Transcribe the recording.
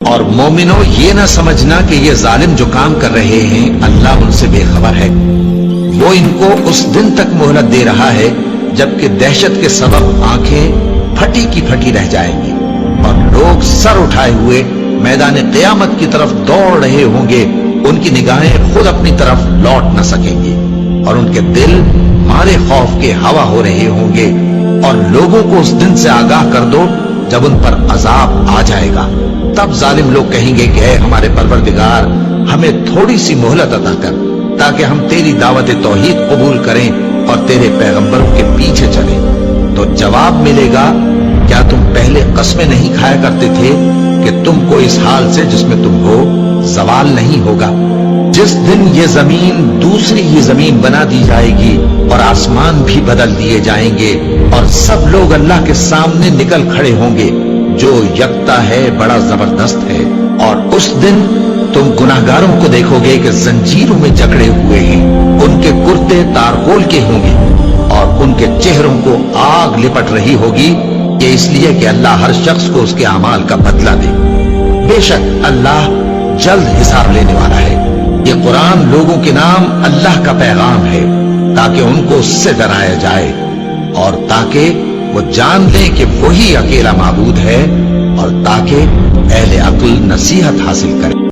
اور مومنو یہ نہ سمجھنا کہ یہ ظالم جو کام کر رہے ہیں اللہ ان سے بے خبر ہے، وہ ان کو اس دن تک مہلت دے رہا ہے جبکہ دہشت کے سبب آنکھیں پھٹی کی پھٹی رہ جائیں گی اور لوگ سر اٹھائے ہوئے میدان قیامت کی طرف دوڑ رہے ہوں گے، ان کی نگاہیں خود اپنی طرف لوٹ نہ سکیں گی اور ان کے دل مارے خوف کے ہوا ہو رہے ہوں گے۔ اور لوگوں کو اس دن سے آگاہ کر دو جب ان پر عذاب آ جائے گا، تب ظالم لوگ کہیں گے کہ اے ہمارے پروردگار ہمیں تھوڑی سی مہلت عطا کر تاکہ ہم تیری دعوت توحید قبول کریں اور تیرے پیغمبروں کے پیچھے چلیں۔ تو جواب ملے گا، کیا تم پہلے قسمیں نہیں کھایا کرتے تھے کہ تم کو اس حال سے جس میں تم ہو زوال نہیں ہوگا؟ جس دن یہ زمین دوسری ہی زمین بنا دی جائے گی اور آسمان بھی بدل دیے جائیں گے اور سب لوگ اللہ کے سامنے نکل کھڑے ہوں گے جو یکتا ہے، بڑا زبردست ہے۔ اور اس دن تم گناہگاروں کو دیکھو گے کہ زنجیروں میں جکڑے ہوئے ہیں، ان کے کرتے تارکول کے ہوں گے اور ان کے چہروں کو آگ لپٹ رہی ہوگی، یہ اس لیے کہ اللہ ہر شخص کو اس کے اعمال کا بدلہ دے۔ بے شک اللہ جلد حساب لینے والا ہے۔ یہ قرآن لوگوں کے نام اللہ کا پیغام ہے تاکہ ان کو اس سے ڈرایا جائے اور تاکہ وہ جان لیں کہ وہی اکیلا معبود ہے اور تاکہ اہل عقل نصیحت حاصل کریں۔